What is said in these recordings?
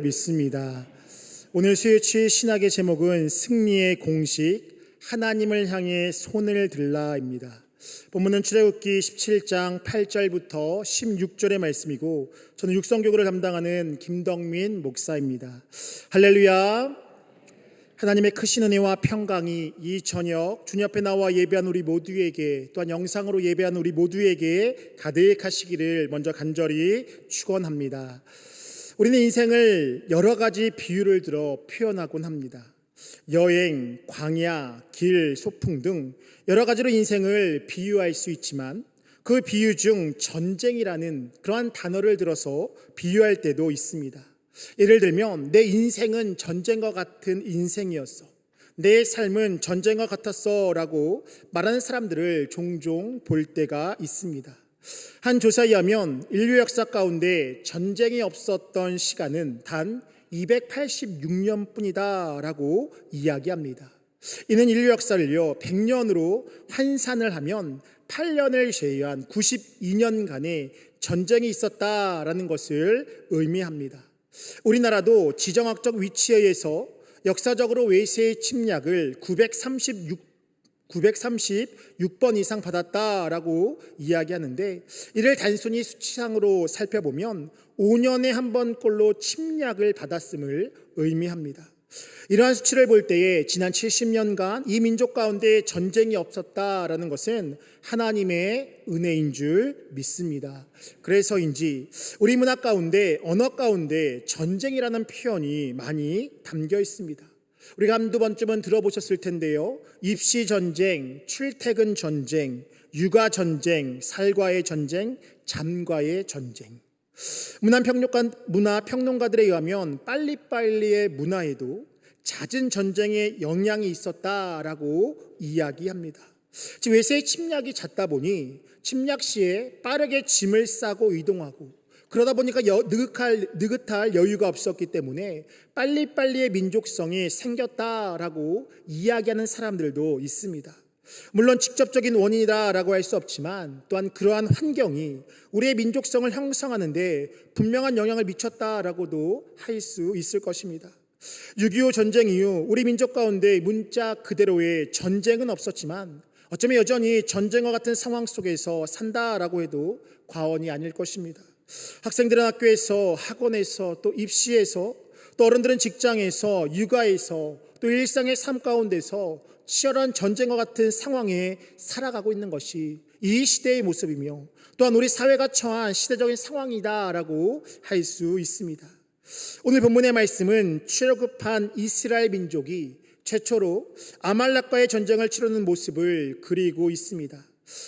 믿습니다. 오늘 수요일 신학의 제목은 승리의 공식, 하나님을 향해 손을 들라입니다. 본문은 출애굽기 17장 8절부터 16절의 말씀이고, 저는 육성교구를 담당하는 김덕민 목사입니다. 할렐루야. 하나님의 크신 은혜와 평강이 이 저녁 주님 앞에 나와 예배한 우리 모두에게, 또한 영상으로 예배한 우리 모두에게 가득하시기를 먼저 간절히 축원합니다. 우리는 인생을 여러 가지 비유를 들어 표현하곤 합니다. 여행, 광야, 길, 소풍 등 여러 가지로 인생을 비유할 수 있지만, 그 비유 중 전쟁이라는 그러한 단어를 들어서 비유할 때도 있습니다. 예를 들면, 내 인생은 전쟁과 같은 인생이었어, 내 삶은 전쟁과 같았어 라고 말하는 사람들을 종종 볼 때가 있습니다. 한 조사에 의하면 인류 역사 가운데 전쟁이 없었던 시간은 단 286년 뿐이다 라고 이야기합니다. 이는 인류 역사를요 100년으로 환산을 하면 8년을 제외한 92년간의 전쟁이 있었다라는 것을 의미합니다. 우리나라도 지정학적 위치에 의해서 역사적으로 외세의 침략을 936번 이상 받았다라고 이야기하는데, 이를 단순히 수치상으로 살펴보면 5년에 한 번꼴로 침략을 받았음을 의미합니다. 이러한 수치를 볼 때에 지난 70년간 이 민족 가운데 전쟁이 없었다라는 것은 하나님의 은혜인 줄 믿습니다. 그래서인지 우리 문화 가운데, 언어 가운데 전쟁이라는 표현이 많이 담겨 있습니다. 우리가 한두 번쯤은 들어보셨을 텐데요. 입시 전쟁, 출퇴근 전쟁, 육아 전쟁, 살과의 전쟁, 잠과의 전쟁. 문화 평론가들에 의하면 빨리빨리의 문화에도 잦은 전쟁의 영향이 있었다라고 이야기합니다. 즉, 외세의 침략이 잦다 보니 침략 시에 빠르게 짐을 싸고 이동하고, 그러다 보니까 느긋할 여유가 없었기 때문에 빨리빨리의 민족성이 생겼다라고 이야기하는 사람들도 있습니다. 물론 직접적인 원인이다라고 할 수 없지만, 또한 그러한 환경이 우리의 민족성을 형성하는 데 분명한 영향을 미쳤다라고도 할 수 있을 것입니다. 6.25 전쟁 이후 우리 민족 가운데 문자 그대로의 전쟁은 없었지만, 어쩌면 여전히 전쟁과 같은 상황 속에서 산다라고 해도 과언이 아닐 것입니다. 학생들은 학교에서, 학원에서, 또 입시에서, 또 어른들은 직장에서, 육아에서, 또 일상의 삶 가운데서 치열한 전쟁과 같은 상황에 살아가고 있는 것이 이 시대의 모습이며, 또한 우리 사회가 처한 시대적인 상황이다라고 할 수 있습니다. 오늘 본문의 말씀은 출애굽한 이스라엘 민족이 최초로 아말렉과의 전쟁을 치르는 모습을 그리고 있습니다.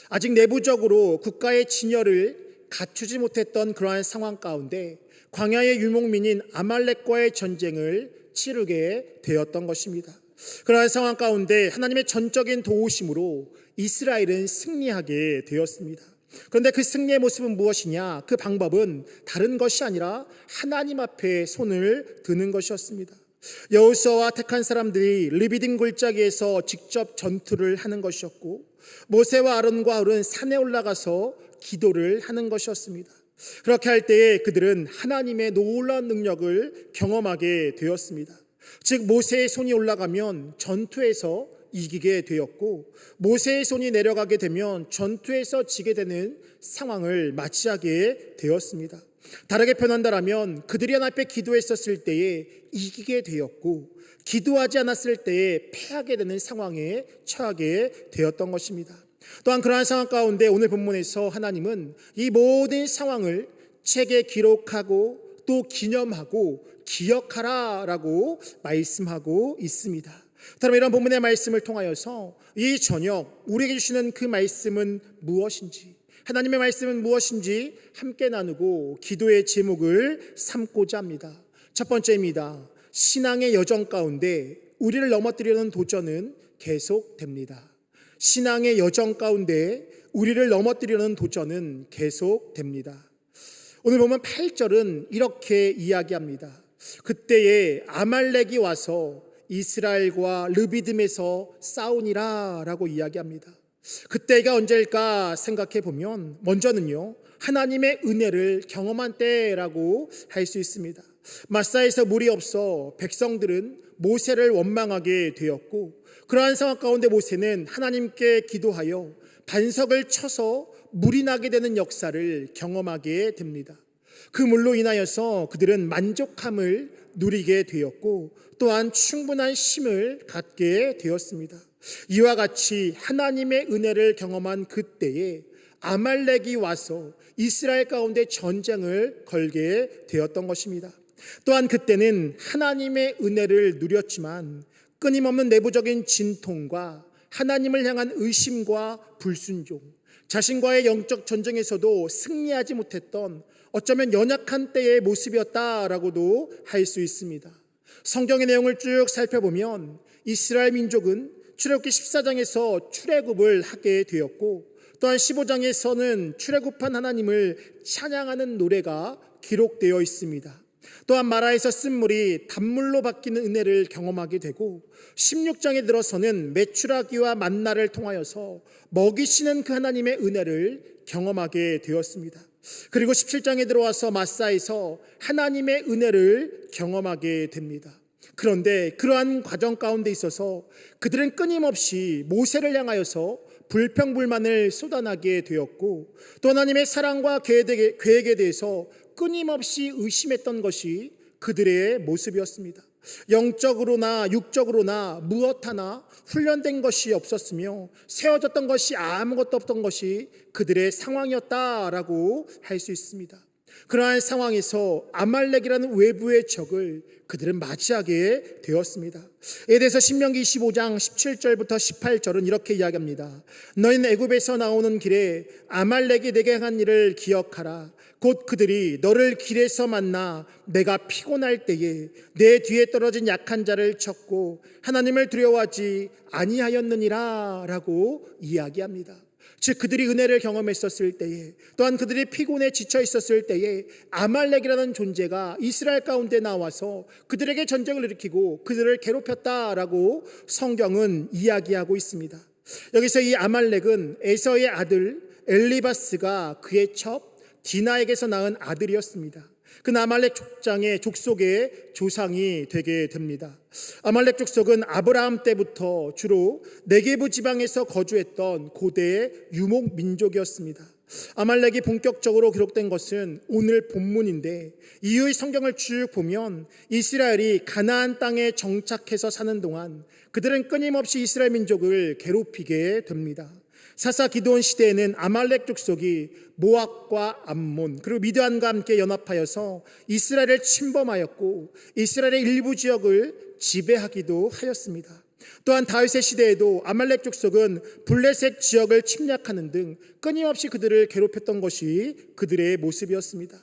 아직 내부적으로 국가의 진열을 갖추지 못했던 그러한 상황 가운데 광야의 유목민인 아말렉과의 전쟁을 치르게 되었던 것입니다. 그러한 상황 가운데 하나님의 전적인 도우심으로 이스라엘은 승리하게 되었습니다. 그런데 그 승리의 모습은 무엇이냐? 그 방법은 다른 것이 아니라 하나님 앞에 손을 드는 것이었습니다. 여호수아와 택한 사람들이 르비딤 골짜기에서 직접 전투를 하는 것이었고, 모세와 아론과 훌은 산에 올라가서 기도를 하는 것이었습니다. 그렇게 할 때에 그들은 하나님의 놀라운 능력을 경험하게 되었습니다. 즉, 모세의 손이 올라가면 전투에서 이기게 되었고, 모세의 손이 내려가게 되면 전투에서 지게 되는 상황을 맞이하게 되었습니다. 다르게 표현한다면 그들이 하나님 앞에 기도했었을 때에 이기게 되었고, 기도하지 않았을 때에 패하게 되는 상황에 처하게 되었던 것입니다. 또한 그러한 상황 가운데 오늘 본문에서 하나님은 이 모든 상황을 책에 기록하고 또 기념하고 기억하라라고 말씀하고 있습니다. 그럼 이런 본문의 말씀을 통하여서 이 저녁 우리에게 주시는 그 말씀은 무엇인지, 하나님의 말씀은 무엇인지 함께 나누고 기도의 제목을 삼고자 합니다. 첫 번째입니다. 신앙의 여정 가운데 우리를 넘어뜨리려는 도전은 계속됩니다. 신앙의 여정 가운데 우리를 넘어뜨리려는 도전은 계속됩니다. 오늘 보면 8절은 이렇게 이야기합니다. 그때에 아말렉이 와서 이스라엘과 르비딤에서 싸우니라 라고 이야기합니다. 그때가 언제일까 생각해 보면 먼저는요, 하나님의 은혜를 경험한 때라고 할 수 있습니다. 마사에서 물이 없어 백성들은 모세를 원망하게 되었고, 그러한 상황 가운데 모세는 하나님께 기도하여 반석을 쳐서 물이 나게 되는 역사를 경험하게 됩니다. 그 물로 인하여서 그들은 만족함을 누리게 되었고, 또한 충분한 쉼을 갖게 되었습니다. 이와 같이 하나님의 은혜를 경험한 그때에 아말렉이 와서 이스라엘 가운데 전쟁을 걸게 되었던 것입니다. 또한 그때는 하나님의 은혜를 누렸지만 끊임없는 내부적인 진통과 하나님을 향한 의심과 불순종, 자신과의 영적 전쟁에서도 승리하지 못했던 어쩌면 연약한 때의 모습이었다라고도 할 수 있습니다. 성경의 내용을 쭉 살펴보면 이스라엘 민족은 출애굽기 14장에서 출애굽을 하게 되었고, 또한 15장에서는 출애굽한 하나님을 찬양하는 노래가 기록되어 있습니다. 또한 마라에서 쓴 물이 단물로 바뀌는 은혜를 경험하게 되고, 16장에 들어서는 메추라기와 만나를 통하여서 먹이시는 그 하나님의 은혜를 경험하게 되었습니다. 그리고 17장에 들어와서 마사에서 하나님의 은혜를 경험하게 됩니다. 그런데 그러한 과정 가운데 있어서 그들은 끊임없이 모세를 향하여서 불평불만을 쏟아나게 되었고, 또 하나님의 사랑과 계획에 대해서 끊임없이 의심했던 것이 그들의 모습이었습니다. 영적으로나 육적으로나 무엇 하나 훈련된 것이 없었으며 세워졌던 것이 아무것도 없던 것이 그들의 상황이었다라고 할 수 있습니다. 그러한 상황에서 아말렉이라는 외부의 적을 그들은 맞이하게 되었습니다. 이에 대해서 신명기 25장 17절부터 18절은 이렇게 이야기합니다. 너희는 애굽에서 나오는 길에 아말렉이 내게 한 일을 기억하라. 곧 그들이 너를 길에서 만나 내가 피곤할 때에 내 뒤에 떨어진 약한 자를 쳤고 하나님을 두려워하지 아니하였느니라 라고 이야기합니다. 즉 그들이 은혜를 경험했었을 때에, 또한 그들이 피곤에 지쳐 있었을 때에 아말렉이라는 존재가 이스라엘 가운데 나와서 그들에게 전쟁을 일으키고 그들을 괴롭혔다라고 성경은 이야기하고 있습니다. 여기서 이 아말렉은 에서의 아들 엘리바스가 그의 첩 디나에게서 낳은 아들이었습니다. 그 아말렉 족속의 조상이 되게 됩니다. 아말렉 족속은 아브라함 때부터 주로 네게부 지방에서 거주했던 고대의 유목 민족이었습니다. 아말렉이 본격적으로 기록된 것은 오늘 본문인데, 이후의 성경을 쭉 보면 이스라엘이 가나안 땅에 정착해서 사는 동안 그들은 끊임없이 이스라엘 민족을 괴롭히게 됩니다. 사사 기드온 시대에는 아말렉 족속이 모압과 암몬 그리고 미드안과 함께 연합하여서 이스라엘을 침범하였고 이스라엘의 일부 지역을 지배하기도 하였습니다. 또한 다윗의 시대에도 아말렉 족속은 블레셋 지역을 침략하는 등 끊임없이 그들을 괴롭혔던 것이 그들의 모습이었습니다.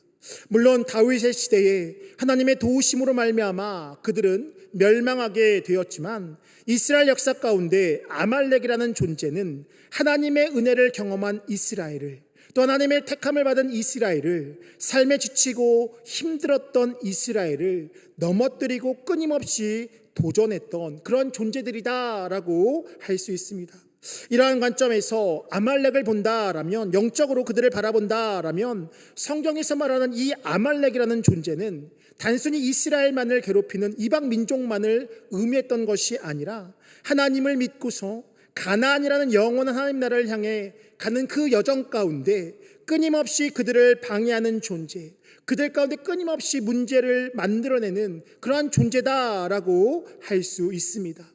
물론 다윗의 시대에 하나님의 도우심으로 말미암아 그들은 멸망하게 되었지만 이스라엘 역사 가운데 아말렉이라는 존재는 하나님의 은혜를 경험한 이스라엘을, 또 하나님의 택함을 받은 이스라엘을, 삶에 지치고 힘들었던 이스라엘을 넘어뜨리고 끊임없이 도전했던 그런 존재들이다라고 할 수 있습니다. 이러한 관점에서 아말렉을 본다라면, 영적으로 그들을 바라본다라면 성경에서 말하는 이 아말렉이라는 존재는 단순히 이스라엘만을 괴롭히는 이방 민족만을 의미했던 것이 아니라 하나님을 믿고서 가나안이라는 영원한 하나님 나라를 향해 가는 그 여정 가운데 끊임없이 그들을 방해하는 존재, 그들 가운데 끊임없이 문제를 만들어내는 그러한 존재다라고 할 수 있습니다.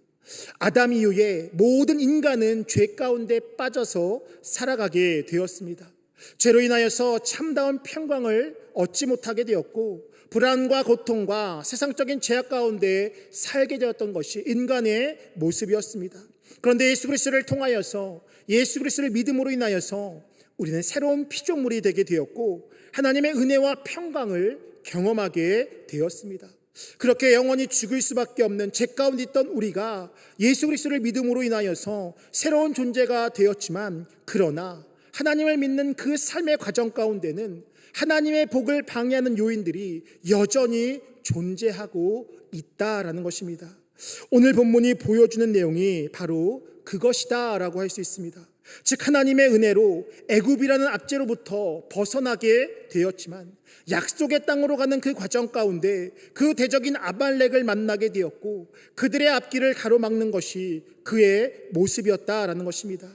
아담 이후에 모든 인간은 죄 가운데 빠져서 살아가게 되었습니다. 죄로 인하여서 참다운 평강을 얻지 못하게 되었고, 불안과 고통과 세상적인 제약 가운데 살게 되었던 것이 인간의 모습이었습니다. 그런데 예수 그리스도를 통하여서, 예수 그리스도를 믿음으로 인하여서 우리는 새로운 피조물이 되게 되었고 하나님의 은혜와 평강을 경험하게 되었습니다. 그렇게 영원히 죽을 수밖에 없는 죄 가운데 있던 우리가 예수 그리스도를 믿음으로 인하여서 새로운 존재가 되었지만, 그러나 하나님을 믿는 그 삶의 과정 가운데는 하나님의 복을 방해하는 요인들이 여전히 존재하고 있다라는 것입니다. 오늘 본문이 보여주는 내용이 바로 그것이다라고 할 수 있습니다. 즉 하나님의 은혜로 애굽이라는 압제로부터 벗어나게 되었지만 약속의 땅으로 가는 그 과정 가운데 그 대적인 아말렉을 만나게 되었고 그들의 앞길을 가로막는 것이 그의 모습이었다라는 것입니다.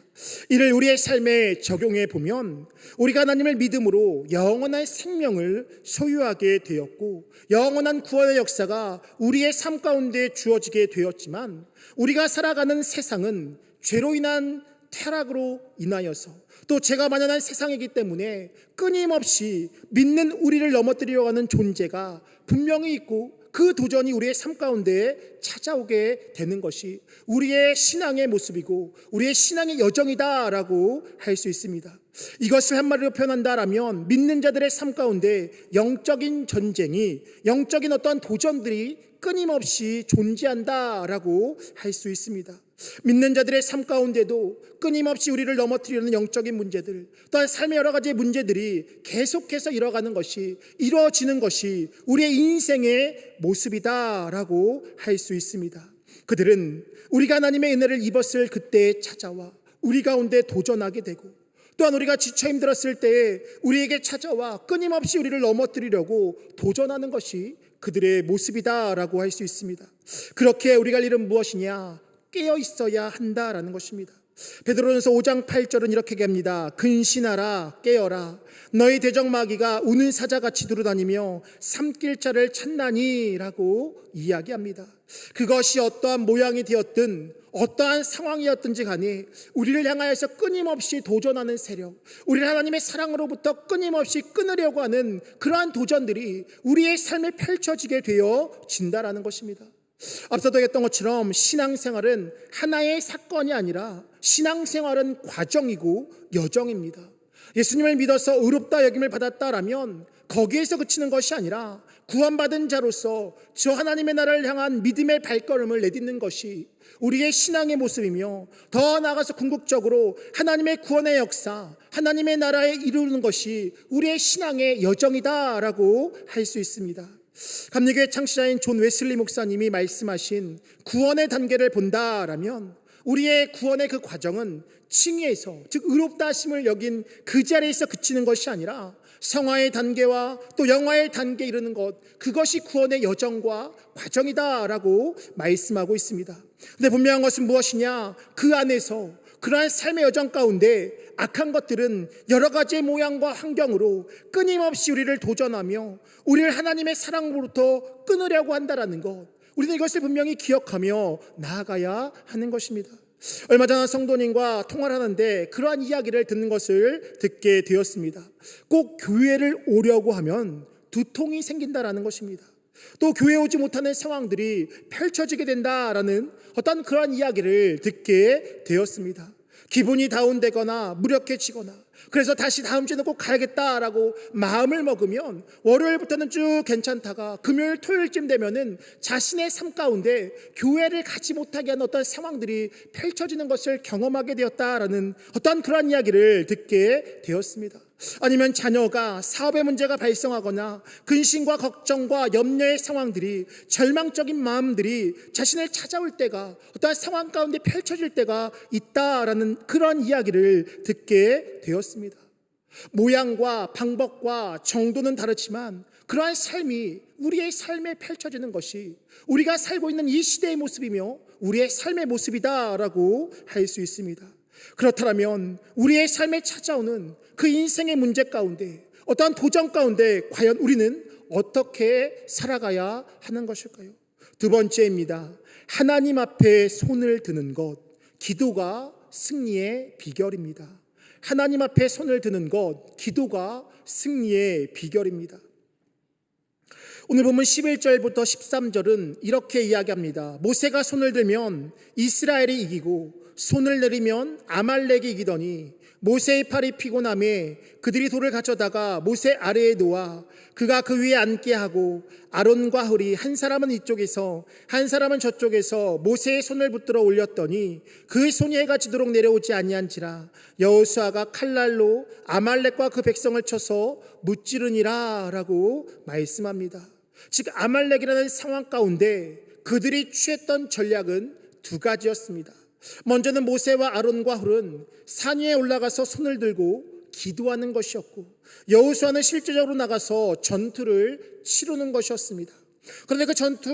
이를 우리의 삶에 적용해 보면 우리가 하나님을 믿음으로 영원한 생명을 소유하게 되었고 영원한 구원의 역사가 우리의 삶 가운데 주어지게 되었지만 우리가 살아가는 세상은 죄로 인한 타락으로 인하여서 또 죄가 만연한 세상이기 때문에 끊임없이 믿는 우리를 넘어뜨리려고 하는 존재가 분명히 있고 그 도전이 우리의 삶 가운데 찾아오게 되는 것이 우리의 신앙의 모습이고 우리의 신앙의 여정이다라고 할 수 있습니다. 이것을 한마디로 표현한다라면 믿는 자들의 삶 가운데 영적인 전쟁이, 영적인 어떤 도전들이 끊임없이 존재한다라고 할 수 있습니다. 믿는 자들의 삶 가운데도 끊임없이 우리를 넘어뜨리려는 영적인 문제들, 또한 삶의 여러 가지 문제들이 계속해서 이루어지는 것이 우리의 인생의 모습이다라고 할 수 있습니다. 그들은 우리가 하나님의 은혜를 입었을 그때에 찾아와 우리 가운데 도전하게 되고 또한 우리가 지쳐 힘들었을 때에 우리에게 찾아와 끊임없이 우리를 넘어뜨리려고 도전하는 것이 그들의 모습이다라고 할 수 있습니다. 그렇게 우리가 할 일은 무엇이냐? 깨어 있어야 한다라는 것입니다. 베드로전서 5장 8절은 이렇게 얘기합니다. 근신하라, 깨어라. 너희 대적 마귀가 우는 사자같이 두루다니며 삼킬 자를 찾나니라고 이야기합니다. 그것이 어떠한 모양이 되었든 어떠한 상황이었든지 간에 우리를 향하여서 끊임없이 도전하는 세력, 우리를 하나님의 사랑으로부터 끊임없이 끊으려고 하는 그러한 도전들이 우리의 삶에 펼쳐지게 되어진다라는 것입니다. 앞서도 했던 것처럼 신앙생활은 하나의 사건이 아니라 신앙생활은 과정이고 여정입니다. 예수님을 믿어서 의롭다 여김을 받았다라면 거기에서 그치는 것이 아니라 구원받은 자로서 저 하나님의 나라를 향한 믿음의 발걸음을 내딛는 것이 우리의 신앙의 모습이며 더 나아가서 궁극적으로 하나님의 구원의 역사, 하나님의 나라에 이루는 것이 우리의 신앙의 여정이다라고 할 수 있습니다. 감리교회 창시자인 존 웨슬리 목사님이 말씀하신 구원의 단계를 본다라면 우리의 구원의 그 과정은 칭의에서, 즉 의롭다 하심을 여긴 그 자리에서 그치는 것이 아니라 성화의 단계와 또 영화의 단계에 이르는 것, 그것이 구원의 여정과 과정이다라고 말씀하고 있습니다. 근데 분명한 것은 무엇이냐? 그 안에서 그러한 삶의 여정 가운데 악한 것들은 여러 가지의 모양과 환경으로 끊임없이 우리를 도전하며 우리를 하나님의 사랑으로부터 끊으려고 한다라는 것, 우리는 이것을 분명히 기억하며 나아가야 하는 것입니다. 얼마 전 성도님과 통화를 하는데 그러한 이야기를 듣는 것을 듣게 되었습니다. 꼭 교회를 오려고 하면 두통이 생긴다라는 것입니다. 또 교회에 오지 못하는 상황들이 펼쳐지게 된다라는 어떤 그러한 이야기를 듣게 되었습니다. 기분이 다운되거나 무력해지거나 그래서 다시 다음 주에는 꼭 가야겠다라고 마음을 먹으면 월요일부터는 쭉 괜찮다가 금요일 토요일쯤 되면은 자신의 삶 가운데 교회를 가지 못하게 하는 어떤 상황들이 펼쳐지는 것을 경험하게 되었다라는 어떤 그런 이야기를 듣게 되었습니다. 아니면 자녀가 사업의 문제가 발생하거나 근심과 걱정과 염려의 상황들이, 절망적인 마음들이 자신을 찾아올 때가, 어떤 상황 가운데 펼쳐질 때가 있다라는 그런 이야기를 듣게 되었습니다. 모양과 방법과 정도는 다르지만 그러한 삶이 우리의 삶에 펼쳐지는 것이 우리가 살고 있는 이 시대의 모습이며 우리의 삶의 모습이다라고 할 수 있습니다. 그렇다면 우리의 삶에 찾아오는 그 인생의 문제 가운데, 어떠한 도전 가운데 과연 우리는 어떻게 살아가야 하는 것일까요? 두 번째입니다. 하나님 앞에 손을 드는 것, 기도가 승리의 비결입니다. 하나님 앞에 손을 드는 것, 기도가 승리의 비결입니다. 오늘 보면 11절부터 13절은 이렇게 이야기합니다. 모세가 손을 들면 이스라엘이 이기고 손을 내리면 아말렉이 이기더니 모세의 팔이 피곤함에 그들이 돌을 가져다가 모세 아래에 놓아 그가 그 위에 앉게 하고 아론과 훌이 한 사람은 이쪽에서 한 사람은 저쪽에서 모세의 손을 붙들어 올렸더니 그 손이 해가 지도록 내려오지 아니한지라. 여호수아가 칼날로 아말렉과 그 백성을 쳐서 무찌르니라 라고 말씀합니다. 즉 아말렉이라는 상황 가운데 그들이 취했던 전략은 두 가지였습니다. 먼저는 모세와 아론과 훌은 산 위에 올라가서 손을 들고 기도하는 것이었고, 여호수아는 실제적으로 나가서 전투를 치르는 것이었습니다. 그런데 그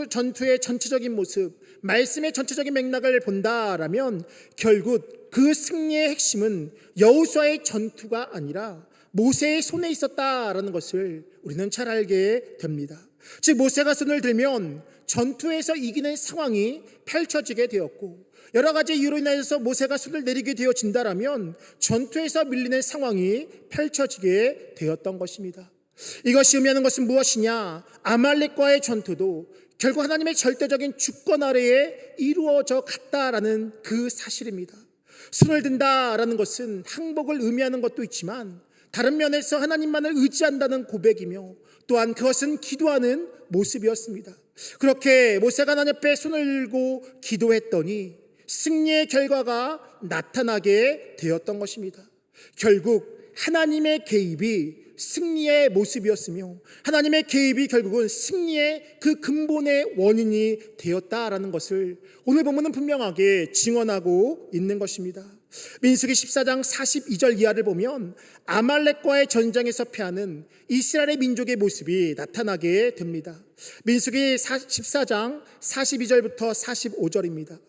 전투의 전체적인 모습, 말씀의 전체적인 맥락을 본다라면 결국 그 승리의 핵심은 여호수아의 전투가 아니라 모세의 손에 있었다라는 것을 우리는 잘 알게 됩니다. 즉 모세가 손을 들면 전투에서 이기는 상황이 펼쳐지게 되었고, 여러 가지 이유로 인해서 모세가 손을 내리게 되어진다라면 전투에서 밀리는 상황이 펼쳐지게 되었던 것입니다. 이것이 의미하는 것은 무엇이냐? 아말렉과의 전투도 결국 하나님의 절대적인 주권 아래에 이루어져 갔다라는 그 사실입니다. 손을 든다라는 것은 항복을 의미하는 것도 있지만 다른 면에서 하나님만을 의지한다는 고백이며, 또한 그것은 기도하는 모습이었습니다. 그렇게 모세가 하나님 앞에 손을 들고 기도했더니 승리의 결과가 나타나게 되었던 것입니다. 결국 하나님의 개입이 승리의 모습이었으며, 하나님의 개입이 결국은 승리의 그 근본의 원인이 되었다라는 것을 오늘 본문은 분명하게 증언하고 있는 것입니다. 민수기 14장 42절 이하를 보면 아말렉과의 전쟁에서 패하는 이스라엘의 민족의 모습이 나타나게 됩니다. 민수기 14장 42절부터 45절입니다.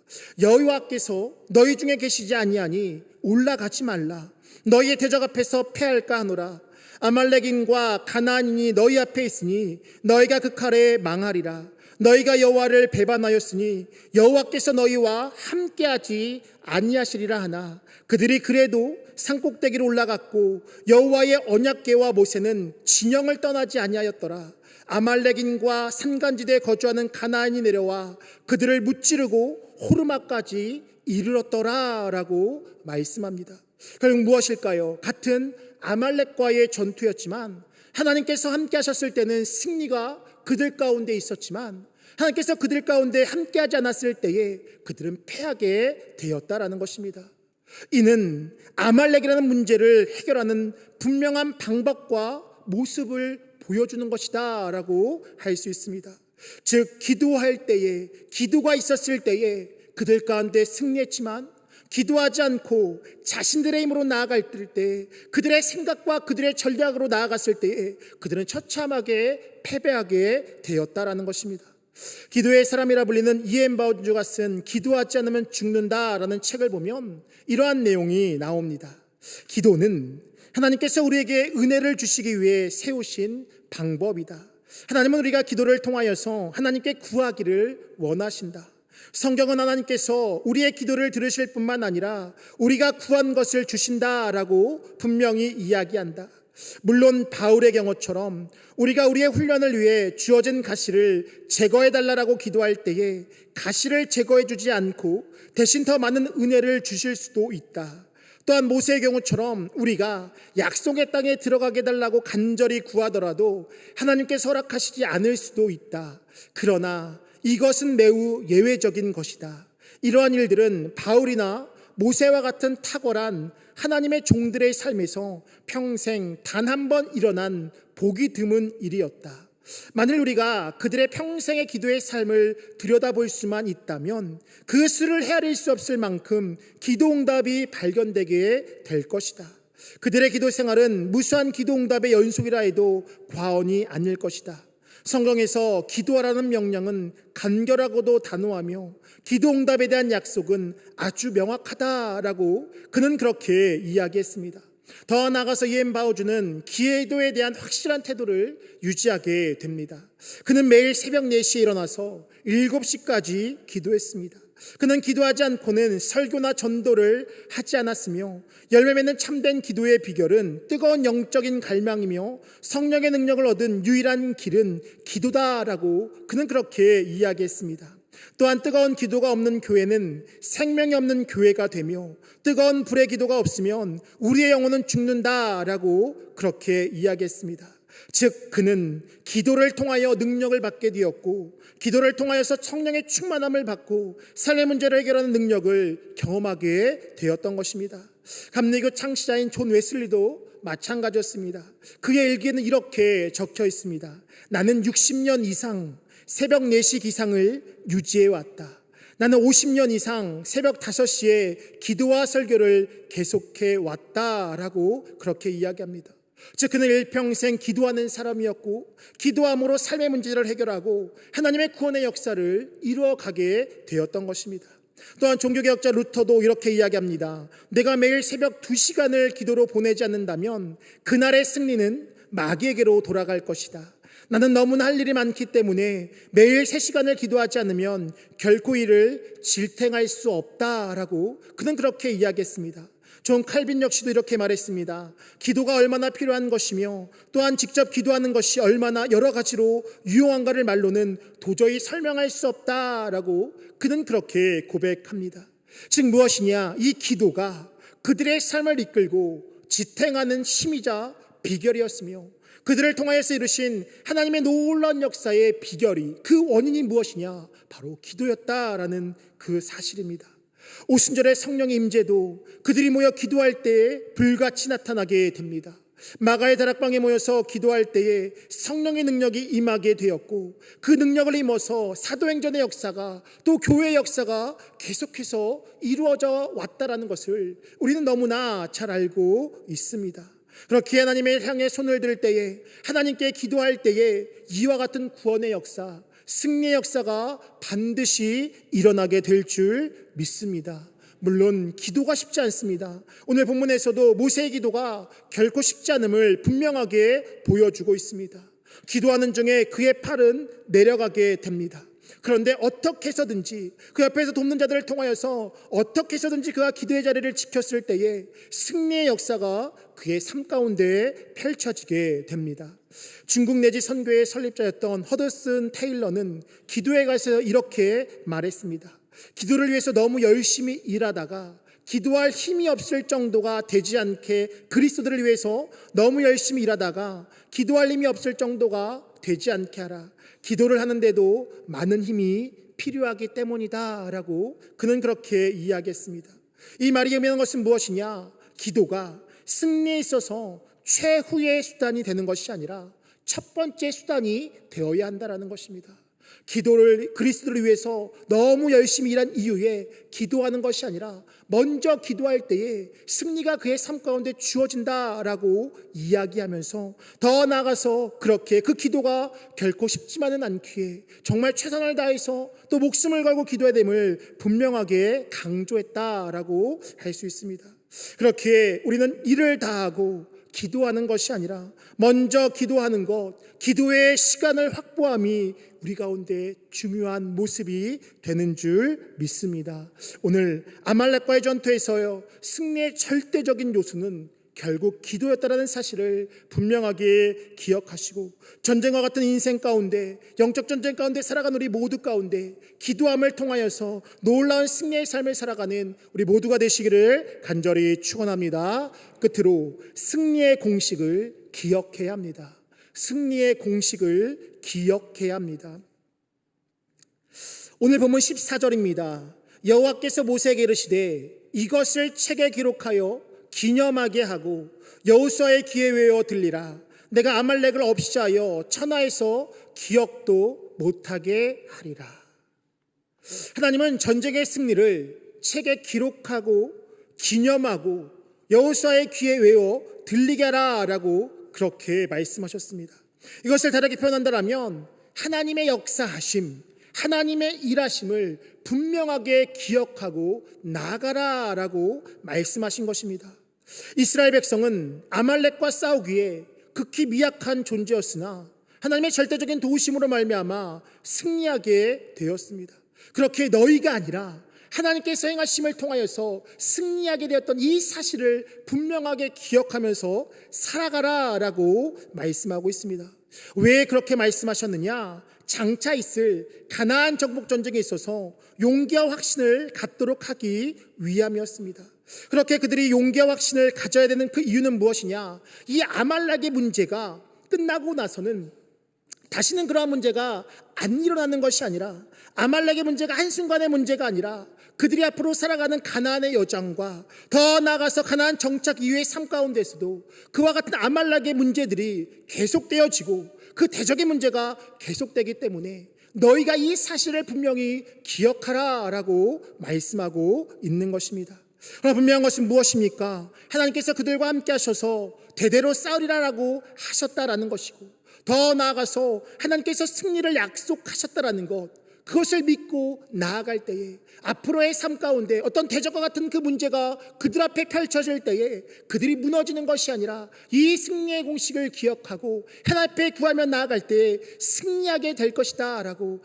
여호와께서 너희 중에 계시지 아니하니 올라가지 말라. 너희의 대적 앞에서 패할까 하노라. 아말렉인과 가나안인이 너희 앞에 있으니 너희가 그 칼에 망하리라. 너희가 여호와를 배반하였으니 여호와께서 너희와 함께하지 아니하시리라 하나, 그들이 그래도 산꼭대기로 올라갔고 여호와의 언약궤와 모세는 진영을 떠나지 아니하였더라. 아말렉인과 산간지대에 거주하는 가나안이 내려와 그들을 무찌르고 호르마까지 이르렀더라라고 말씀합니다. 결국 무엇일까요? 같은 아말렉과의 전투였지만 하나님께서 함께 하셨을 때는 승리가 그들 가운데 있었지만, 하나님께서 그들 가운데 함께하지 않았을 때에 그들은 패하게 되었다라는 것입니다. 이는 아말렉이라는 문제를 해결하는 분명한 방법과 모습을 보여주는 것이다 라고 할 수 있습니다. 즉 기도할 때에, 기도가 있었을 때에 그들 가운데 승리했지만, 기도하지 않고 자신들의 힘으로 나아갈 때, 그들의 생각과 그들의 전략으로 나아갔을 때에 그들은 처참하게 패배하게 되었다라는 것입니다. 기도의 사람이라 불리는 이엔 바우주가 쓴 기도하지 않으면 죽는다라는 책을 보면 이러한 내용이 나옵니다. 기도는 하나님께서 우리에게 은혜를 주시기 위해 세우신 방법이다. 하나님은 우리가 기도를 통하여서 하나님께 구하기를 원하신다. 성경은 하나님께서 우리의 기도를 들으실 뿐만 아니라 우리가 구한 것을 주신다라고 분명히 이야기한다. 물론 바울의 경우처럼 우리가 우리의 훈련을 위해 주어진 가시를 제거해달라고 기도할 때에 가시를 제거해주지 않고 대신 더 많은 은혜를 주실 수도 있다. 또한 모세의 경우처럼 우리가 약속의 땅에 들어가게 해달라고 간절히 구하더라도 하나님께서 허락하시지 않을 수도 있다. 그러나 이것은 매우 예외적인 것이다. 이러한 일들은 바울이나 모세와 같은 탁월한 하나님의 종들의 삶에서 평생 단 한 번 일어난 보기 드문 일이었다. 만일 우리가 그들의 평생의 기도의 삶을 들여다볼 수만 있다면 그 수를 헤아릴 수 없을 만큼 기도응답이 발견되게 될 것이다. 그들의 기도 생활은 무수한 기도응답의 연속이라 해도 과언이 아닐 것이다. 성경에서 기도하라는 명령은 간결하고도 단호하며 기도응답에 대한 약속은 아주 명확하다라고 그는 그렇게 이야기했습니다. 더 나아가서 이엔 바우주는 기도에 대한 확실한 태도를 유지하게 됩니다. 그는 매일 새벽 4시에 일어나서 7시까지 기도했습니다. 그는 기도하지 않고는 설교나 전도를 하지 않았으며, 열매 맺는 참된 기도의 비결은 뜨거운 영적인 갈망이며 성령의 능력을 얻은 유일한 길은 기도다라고 그는 그렇게 이야기했습니다. 또한 뜨거운 기도가 없는 교회는 생명이 없는 교회가 되며, 뜨거운 불의 기도가 없으면 우리의 영혼은 죽는다라고 그렇게 이야기했습니다. 즉 그는 기도를 통하여 능력을 받게 되었고, 기도를 통하여서 성령의 충만함을 받고 삶의 문제를 해결하는 능력을 경험하게 되었던 것입니다. 감리교 창시자인 존 웨슬리도 마찬가지였습니다. 그의 일기에는 이렇게 적혀 있습니다. 나는 60년 이상 새벽 4시 기상을 유지해왔다. 나는 50년 이상 새벽 5시에 기도와 설교를 계속해 왔다라고 그렇게 이야기합니다. 즉 그는 일평생 기도하는 사람이었고 기도함으로 삶의 문제를 해결하고 하나님의 구원의 역사를 이루어가게 되었던 것입니다. 또한 종교개혁자 루터도 이렇게 이야기합니다. 내가 매일 새벽 2시간을 기도로 보내지 않는다면 그날의 승리는 마귀에게로 돌아갈 것이다. 나는 너무나 할 일이 많기 때문에 매일 3시간을 기도하지 않으면 결코 이를 질탱할 수 없다라고 그는 그렇게 이야기했습니다. 존 칼빈 역시도 이렇게 말했습니다. 기도가 얼마나 필요한 것이며 또한 직접 기도하는 것이 얼마나 여러 가지로 유용한가를 말로는 도저히 설명할 수 없다라고 그는 그렇게 고백합니다. 즉 무엇이냐? 이 기도가 그들의 삶을 이끌고 지탱하는 힘이자 비결이었으며 그들을 통하여서 이루신 하나님의 놀라운 역사의 비결이 그 원인이 무엇이냐? 바로 기도였다라는 그 사실입니다. 오순절의 성령의 임재도 그들이 모여 기도할 때에 불같이 나타나게 됩니다. 마가의 다락방에 모여서 기도할 때에 성령의 능력이 임하게 되었고 그 능력을 입어서 사도행전의 역사가 또 교회의 역사가 계속해서 이루어져 왔다라는 것을 우리는 너무나 잘 알고 있습니다. 그렇게 하나님의 향해 손을 들 때에 하나님께 기도할 때에 이와 같은 구원의 역사, 승리의 역사가 반드시 일어나게 될 줄 믿습니다. 물론 기도가 쉽지 않습니다. 오늘 본문에서도 모세의 기도가 결코 쉽지 않음을 분명하게 보여주고 있습니다. 기도하는 중에 그의 팔은 내려가게 됩니다. 그런데 어떻게 해서든지 그 옆에서 돕는 자들을 통하여서 어떻게 해서든지 그가 기도의 자리를 지켰을 때에 승리의 역사가 그의 삶 가운데 펼쳐지게 됩니다. 중국 내지 선교의 설립자였던 허드슨 테일러는 기도에 가서 이렇게 말했습니다. 기도를 위해서 너무 열심히 일하다가 기도할 힘이 없을 정도가 되지 않게 그리스도를 위해서 너무 열심히 일하다가 기도할 힘이 없을 정도가 되지 않게 하라. 기도를 하는데도 많은 힘이 필요하기 때문이다 라고 그는 그렇게 이야기했습니다. 이 말이 의미하는 것은 무엇이냐? 기도가 승리에 있어서 최후의 수단이 되는 것이 아니라 첫 번째 수단이 되어야 한다는 것입니다. 기도를 그리스도를 위해서 너무 열심히 일한 이후에 기도하는 것이 아니라 먼저 기도할 때에 승리가 그의 삶 가운데 주어진다라고 이야기하면서 더 나아가서 그렇게 그 기도가 결코 쉽지만은 않기에 정말 최선을 다해서 또 목숨을 걸고 기도해야 됨을 분명하게 강조했다라고 할 수 있습니다. 그렇게 우리는 일을 다하고 기도하는 것이 아니라 먼저 기도하는 것, 기도의 시간을 확보함이 우리 가운데 중요한 모습이 되는 줄 믿습니다. 오늘 아말렉과의 전투에서요 승리의 절대적인 요소는 결국 기도였다라는 사실을 분명하게 기억하시고 전쟁과 같은 인생 가운데 영적 전쟁 가운데 살아가는 우리 모두 가운데 기도함을 통하여서 놀라운 승리의 삶을 살아가는 우리 모두가 되시기를 간절히 축원합니다. 끝으로 승리의 공식을 기억해야 합니다. 승리의 공식을 기억해야 합니다. 오늘 본문 14절입니다. 여호와께서 모세에게 이르시되 이것을 책에 기록하여 기념하게 하고 여호수아의 귀에 외워 들리라. 내가 아말렉을 없이 하여 천하에서 기억도 못하게 하리라. 하나님은 전쟁의 승리를 책에 기록하고 기념하고 여호수아의 귀에 외워 들리게 하라라고 그렇게 말씀하셨습니다. 이것을 다르게 표현한다면 하나님의 역사하심, 하나님의 일하심을 분명하게 기억하고 나가라라고 말씀하신 것입니다. 이스라엘 백성은 아말렉과 싸우기에 극히 미약한 존재였으나 하나님의 절대적인 도우심으로 말미암아 승리하게 되었습니다. 그렇게 너희가 아니라 하나님께서 행하심을 통하여서 승리하게 되었던 이 사실을 분명하게 기억하면서 살아가라라고 말씀하고 있습니다. 왜 그렇게 말씀하셨느냐? 장차 있을 가나안 정복 전쟁에 있어서 용기와 확신을 갖도록 하기 위함이었습니다. 그렇게 그들이 용기와 확신을 가져야 되는 그 이유는 무엇이냐? 이 아말렉의 문제가 끝나고 나서는 다시는 그러한 문제가 안 일어나는 것이 아니라 아말렉의 문제가 한순간의 문제가 아니라 그들이 앞으로 살아가는 가나안의 여정과 더 나아가서 가나안 정착 이후의 삶 가운데서도 그와 같은 아말렉의 문제들이 계속되어지고 그 대적의 문제가 계속되기 때문에 너희가 이 사실을 분명히 기억하라라고 말씀하고 있는 것입니다. 그러나 분명한 것은 무엇입니까? 하나님께서 그들과 함께 하셔서 대대로 싸우리라라고 하셨다라는 것이고, 더 나아가서 하나님께서 승리를 약속하셨다라는 것, 그것을 믿고 나아갈 때에 앞으로의 삶 가운데 어떤 대적과 같은 그 문제가 그들 앞에 펼쳐질 때에 그들이 무너지는 것이 아니라 이 승리의 공식을 기억하고 하나님 앞에 구하며 나아갈 때에 승리하게 될 것이다 라고,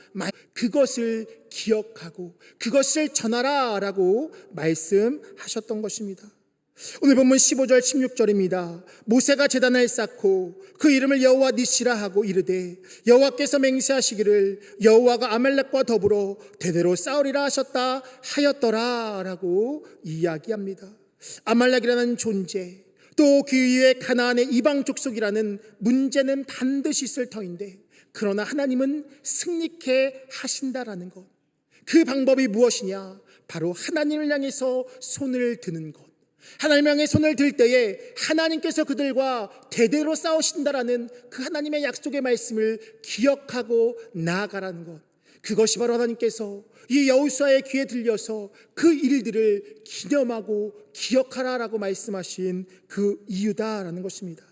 그것을 기억하고 그것을 전하라 라고 말씀하셨던 것입니다. 오늘 본문 15절 16절입니다. 모세가 제단을 쌓고 그 이름을 여호와 니시라 하고 이르되 여호와께서 맹세하시기를 여호와가 아말렉과 더불어 대대로 싸우리라 하셨다 하였더라 라고 이야기합니다. 아말렉이라는 존재, 또 그 위에 가나안의 이방 족속이라는 문제는 반드시 있을 터인데, 그러나 하나님은 승리케 하신다라는 것, 그 방법이 무엇이냐? 바로 하나님을 향해서 손을 드는 것. 하나님 향해 손을 들 때에 하나님께서 그들과 대대로 싸우신다라는 그 하나님의 약속의 말씀을 기억하고 나아가라는 것, 그것이 바로 하나님께서 이 여호수아의 귀에 들려서 그 일들을 기념하고 기억하라라고 말씀하신 그 이유다라는 것입니다.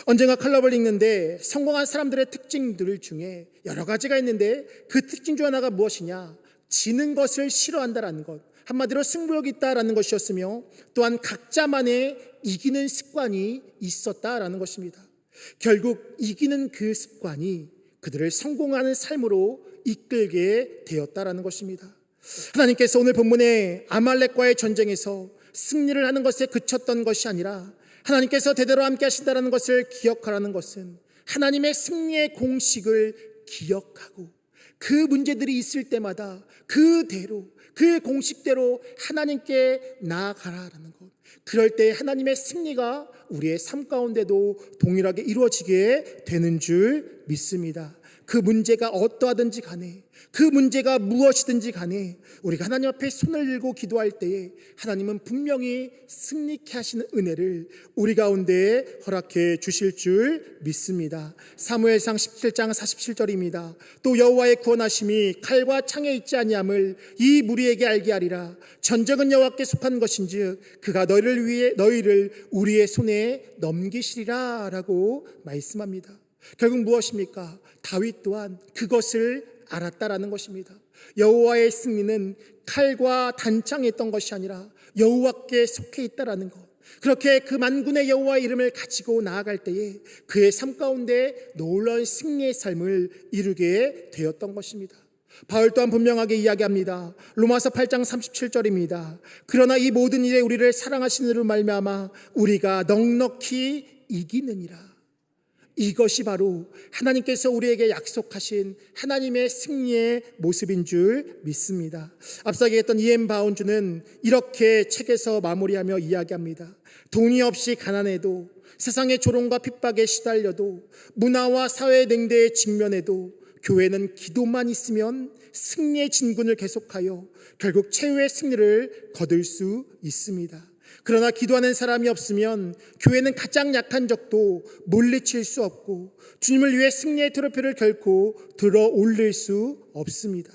언젠가 칼럼을 읽는데 성공한 사람들의 특징들 중에 여러 가지가 있는데, 그 특징 중 하나가 무엇이냐? 지는 것을 싫어한다라는 것, 한마디로 승부욕이 있다라는 것이었으며, 또한 각자만의 이기는 습관이 있었다라는 것입니다. 결국 이기는 그 습관이 그들을 성공하는 삶으로 이끌게 되었다라는 것입니다. 하나님께서 오늘 본문에 아말렉과의 전쟁에서 승리를 하는 것에 그쳤던 것이 아니라 하나님께서 대대로 함께 하신다는 것을 기억하라는 것은 하나님의 승리의 공식을 기억하고 그 문제들이 있을 때마다 그대로 그 공식대로 하나님께 나아가라는 것, 그럴 때 하나님의 승리가 우리의 삶 가운데도 동일하게 이루어지게 되는 줄 믿습니다. 그 문제가 어떠하든지 간에, 그 문제가 무엇이든지 간에 우리가 하나님 앞에 손을 들고 기도할 때에 하나님은 분명히 승리케 하시는 은혜를 우리 가운데 허락해 주실 줄 믿습니다. 사무엘상 17장 47절입니다. 또 여호와의 구원하심이 칼과 창에 있지 아니함을 이 무리에게 알게 하리라. 전쟁은 여호와께 속한 것인즉 그가 너희를 우리의 손에 넘기시리라 라고 말씀합니다. 결국 무엇입니까? 다윗 또한 그것을 알았다라는 것입니다. 여호와의 승리는 칼과 단창에 있던 것이 아니라 여호와께 속해 있다라는 것, 그렇게 그 만군의 여호와의 이름을 가지고 나아갈 때에 그의 삶 가운데 놀라운 승리의 삶을 이루게 되었던 것입니다. 바울 또한 분명하게 이야기합니다. 로마서 8장 37절입니다. 그러나 이 모든 일에 우리를 사랑하시는 이로 말미암아 우리가 넉넉히 이기느니라. 이것이 바로 하나님께서 우리에게 약속하신 하나님의 승리의 모습인 줄 믿습니다. 앞서 얘기했던 이엠 바운주는 이렇게 책에서 마무리하며 이야기합니다. 돈이 없이 가난해도, 세상의 조롱과 핍박에 시달려도, 문화와 사회 냉대에 직면해도 교회는 기도만 있으면 승리의 진군을 계속하여 결국 최후의 승리를 거둘 수 있습니다. 그러나 기도하는 사람이 없으면 교회는 가장 약한 적도 물리칠 수 없고 주님을 위해 승리의 트로피를 결코 들어 올릴 수 없습니다.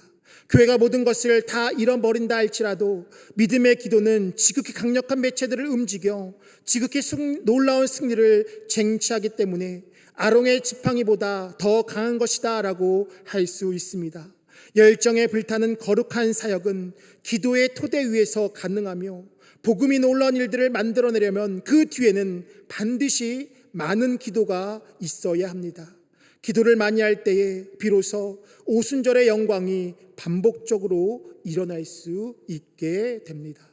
교회가 모든 것을 다 잃어버린다 할지라도 믿음의 기도는 지극히 강력한 매체들을 움직여 지극히 놀라운 승리를 쟁취하기 때문에 아롱의 지팡이보다 더 강한 것이다 라고 할 수 있습니다. 열정에 불타는 거룩한 사역은 기도의 토대 위에서 가능하며, 복음이 놀라운 일들을 만들어내려면 그 뒤에는 반드시 많은 기도가 있어야 합니다. 기도를 많이 할 때에 비로소 오순절의 영광이 반복적으로 일어날 수 있게 됩니다.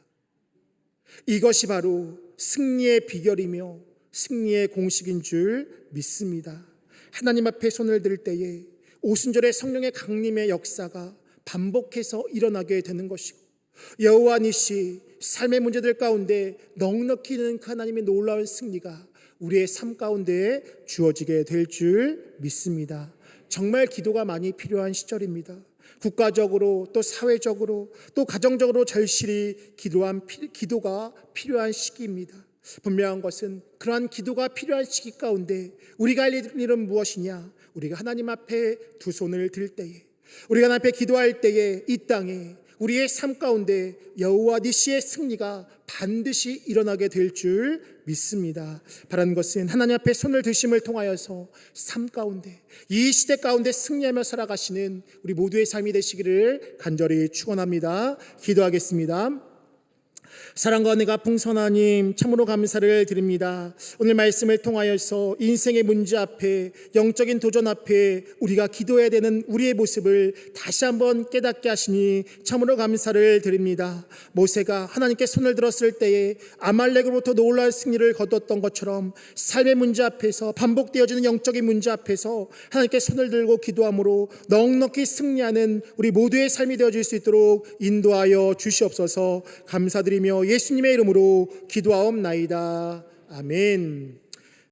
이것이 바로 승리의 비결이며 승리의 공식인 줄 믿습니다. 하나님 앞에 손을 들 때에 오순절의 성령의 강림의 역사가 반복해서 일어나게 되는 것이고, 여호와 니시, 삶의 문제들 가운데 넉넉히 있는 그 하나님의 놀라운 승리가 우리의 삶 가운데 주어지게 될 줄 믿습니다. 정말 기도가 많이 필요한 시절입니다. 국가적으로 또 사회적으로 또 가정적으로 절실히 기도가 필요한 시기입니다. 분명한 것은 그러한 기도가 필요한 시기 가운데 우리가 할 일은 무엇이냐? 우리가 하나님 앞에 두 손을 들 때에 우리가 하나님 앞에 기도할 때에 이 땅에 우리의 삶 가운데 여호와 니시의 승리가 반드시 일어나게 될 줄 믿습니다. 바라는 것은 하나님 앞에 손을 드심을 통하여서 삶 가운데 이 시대 가운데 승리하며 살아가시는 우리 모두의 삶이 되시기를 간절히 축원합니다. 기도하겠습니다. 사랑과 은혜가 풍성한 하나님, 참으로 감사를 드립니다. 오늘 말씀을 통하여서 인생의 문제 앞에, 영적인 도전 앞에 우리가 기도해야 되는 우리의 모습을 다시 한번 깨닫게 하시니 참으로 감사를 드립니다. 모세가 하나님께 손을 들었을 때에 아말렉으로부터 놀라운 승리를 거뒀던 것처럼 삶의 문제 앞에서, 반복되어지는 영적인 문제 앞에서 하나님께 손을 들고 기도함으로 넉넉히 승리하는 우리 모두의 삶이 되어질 수 있도록 인도하여 주시옵소서. 감사드리며 예수님의 이름으로 기도하옵나이다. 아멘.